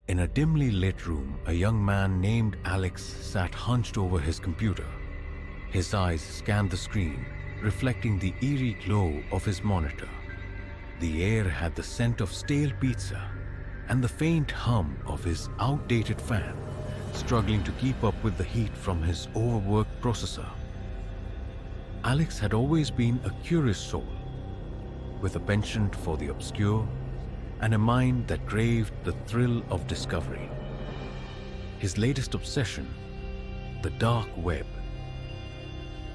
In a dimly lit room, a young man named Alex sat hunched over his computer. His eyes scanned the screen, reflecting the eerie glow of his monitor. The air had the scent of stale pizza and the faint hum of his outdated fan, struggling to keep up with the heat from his overworked processor. Alex had always been a curious soul, with a penchant for the obscure and a mind that craved the thrill of discovery. His latest obsession, the dark web.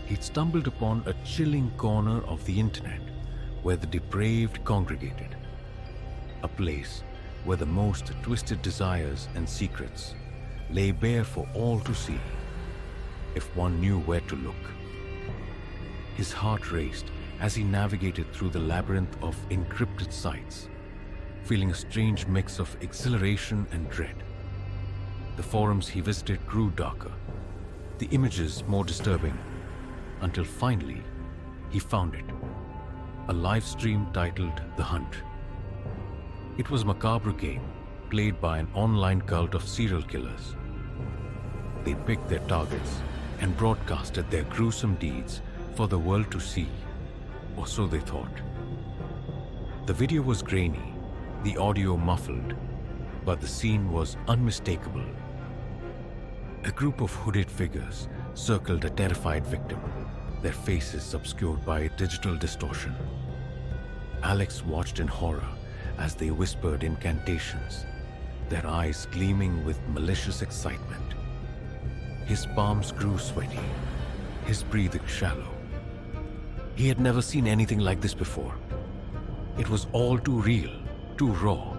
He'd stumbled upon a chilling corner of the internet where the depraved congregated, a place where the most twisted desires and secrets lay bare for all to see, if one knew where to look. His heart raced as he navigated through the labyrinth of encrypted sites, feeling a strange mix of exhilaration and dread. The forums he visited grew darker, the images more disturbing, until finally he found it, a live stream titled The Hunt. It was a macabre game played by an online cult of serial killers. They picked their targets and broadcasted their gruesome deeds for the world to see, or so they thought. The video was grainy, the audio muffled, but the scene was unmistakable. A group of hooded figures circled a terrified victim, their faces obscured by digital distortion. Alex watched in horror as they whispered incantations, their eyes gleaming with malicious excitement. His palms grew sweaty, his breathing shallow. He had never seen anything like this before. It was all too real, too raw.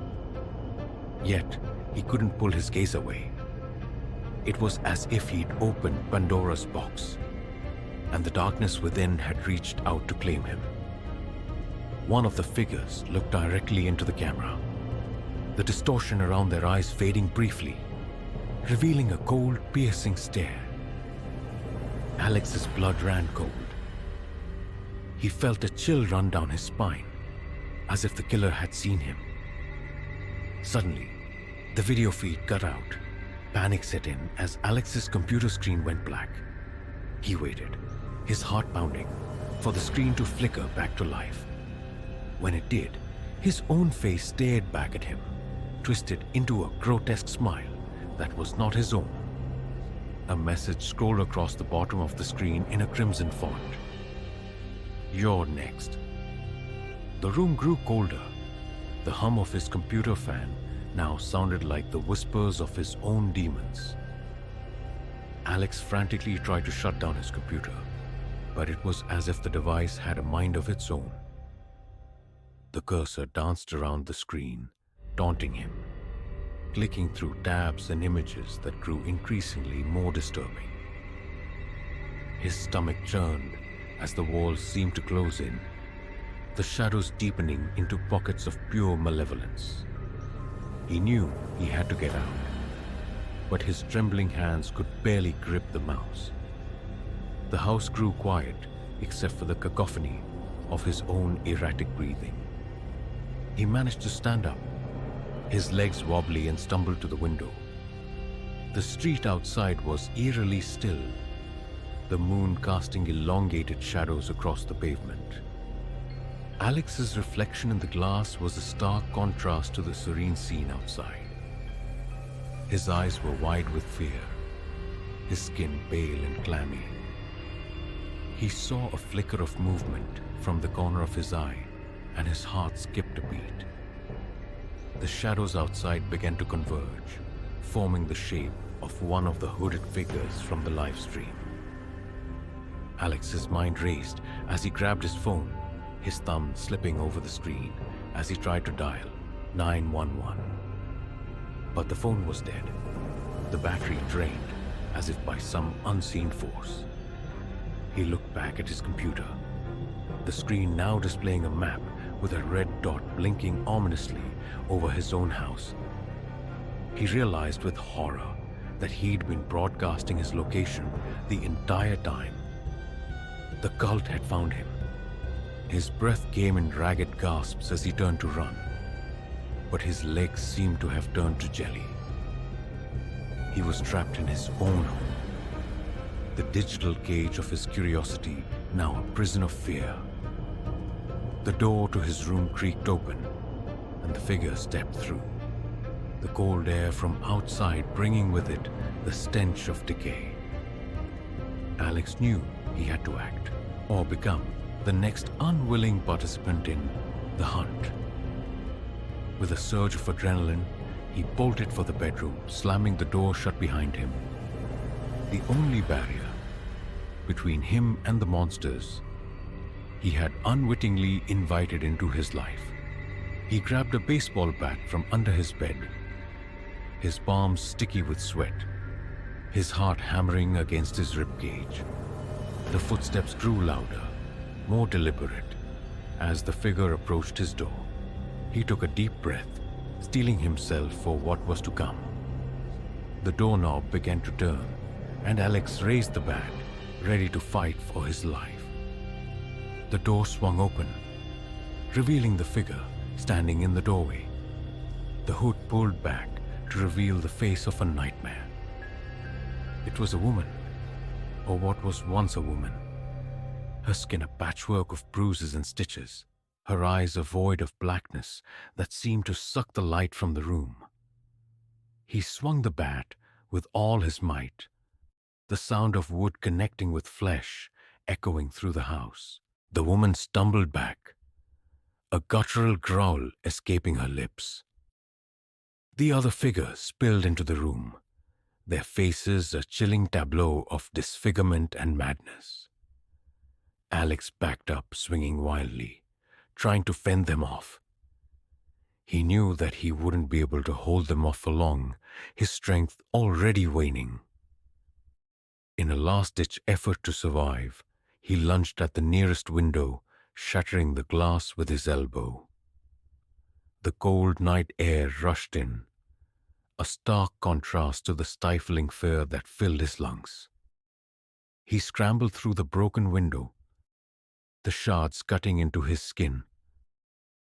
Yet, he couldn't pull his gaze away. It was as if he'd opened Pandora's box, and the darkness within had reached out to claim him. One of the figures looked directly into the camera, the distortion around their eyes fading briefly, revealing a cold, piercing stare. Alex's blood ran cold. He felt a chill run down his spine, as if the killer had seen him. Suddenly, the video feed cut out. Panic set in as Alex's computer screen went black. He waited, his heart pounding, for the screen to flicker back to life. When it did, his own face stared back at him, twisted into a grotesque smile that was not his own. A message scrolled across the bottom of the screen in a crimson font. "You're next." The room grew colder. The hum of his computer fan now sounded like the whispers of his own demons. Alex frantically tried to shut down his computer, but it was as if the device had a mind of its own. The cursor danced around the screen, taunting him, clicking through tabs and images that grew increasingly more disturbing. His stomach churned as the walls seemed to close in, the shadows deepening into pockets of pure malevolence. He knew he had to get out, but his trembling hands could barely grip the mouse. The house grew quiet except for the cacophony of his own erratic breathing. He managed to stand up, his legs wobbly, and stumbled to the window. The street outside was eerily still, the moon casting elongated shadows across the pavement. Alex's reflection in the glass was a stark contrast to the serene scene outside. His eyes were wide with fear, his skin pale and clammy. He saw a flicker of movement from the corner of his eye, and his heart skipped a beat. The shadows outside began to converge, forming the shape of one of the hooded figures from the live stream. Alex's mind raced as he grabbed his phone, his thumb slipping over the screen as he tried to dial 911. But the phone was dead, the battery drained as if by some unseen force. He looked back at his computer, the screen now displaying a map with a red dot blinking ominously over his own house. He realized with horror that he'd been broadcasting his location the entire time. The cult had found him. His breath came in ragged gasps as he turned to run, but his legs seemed to have turned to jelly. He was trapped in his own home, the digital cage of his curiosity, now a prison of fear. The door to his room creaked open, and the figure stepped through, the cold air from outside bringing with it the stench of decay. Alex knew he had to act, or become the next unwilling participant in the hunt. With a surge of adrenaline, he bolted for the bedroom, slamming the door shut behind him. The only barrier between him and the monsters he had unwittingly invited into his life. He grabbed a baseball bat from under his bed, his palms sticky with sweat, his heart hammering against his ribcage. The footsteps grew louder, more deliberate, as the figure approached his door. He took a deep breath, steeling himself for what was to come. The doorknob began to turn, and Alex raised the bat, ready to fight for his life. The door swung open, revealing the figure standing in the doorway. The hood pulled back to reveal the face of a nightmare. It was a woman, or what was once a woman. Her skin a patchwork of bruises and stitches, her eyes a void of blackness that seemed to suck the light from the room. He swung the bat with all his might, the sound of wood connecting with flesh echoing through the house. The woman stumbled back, a guttural growl escaping her lips. The other figures spilled into the room, their faces a chilling tableau of disfigurement and madness. Alex backed up, swinging wildly, trying to fend them off. He knew that he wouldn't be able to hold them off for long, his strength already waning. In a last-ditch effort to survive, he lunged at the nearest window, shattering the glass with his elbow. The cold night air rushed in, a stark contrast to the stifling fear that filled his lungs. He scrambled through the broken window, the shards cutting into his skin,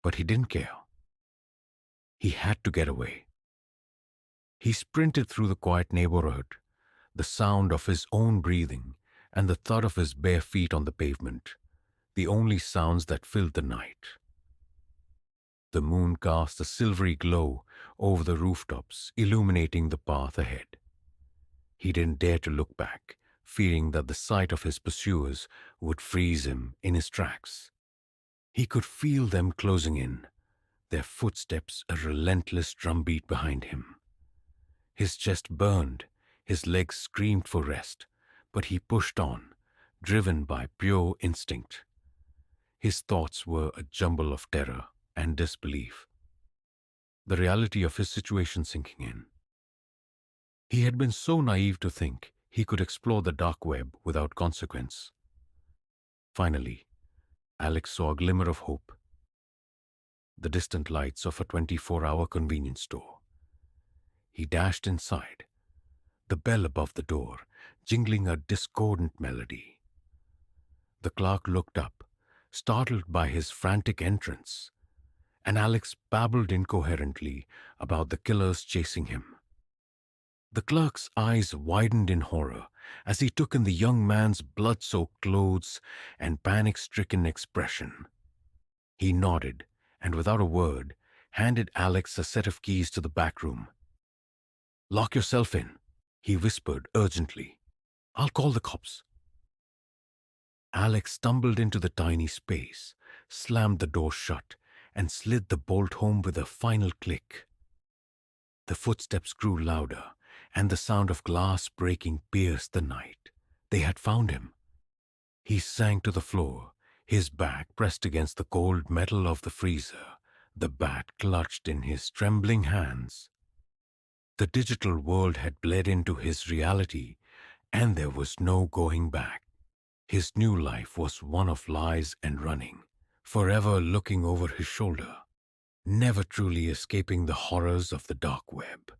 but he didn't care. He had to get away. He sprinted through the quiet neighborhood, the sound of his own breathing and the thud of his bare feet on the pavement, the only sounds that filled the night. The moon cast a silvery glow over the rooftops, illuminating the path ahead. He didn't dare to look back, fearing that the sight of his pursuers would freeze him in his tracks. He could feel them closing in, their footsteps a relentless drumbeat behind him. His chest burned, his legs screamed for rest, but he pushed on, driven by pure instinct. His thoughts were a jumble of terror and disbelief, the reality of his situation sinking in. He had been so naive to think he could explore the dark web without consequence. Finally, Alex saw a glimmer of hope. The distant lights of a 24-hour convenience store. He dashed inside, the bell above the door jingling a discordant melody. The clerk looked up, startled by his frantic entrance, and Alex babbled incoherently about the killers chasing him. The clerk's eyes widened in horror as he took in the young man's blood-soaked clothes and panic-stricken expression. He nodded and, without a word, handed Alex a set of keys to the back room. "Lock yourself in," he whispered urgently. "I'll call the cops." Alex stumbled into the tiny space, slammed the door shut, and slid the bolt home with a final click. The footsteps grew louder, and the sound of glass breaking pierced the night. They had found him. He sank to the floor, his back pressed against the cold metal of the freezer, the bat clutched in his trembling hands. The digital world had bled into his reality, and there was no going back. His new life was one of lies and running, forever looking over his shoulder, never truly escaping the horrors of the dark web.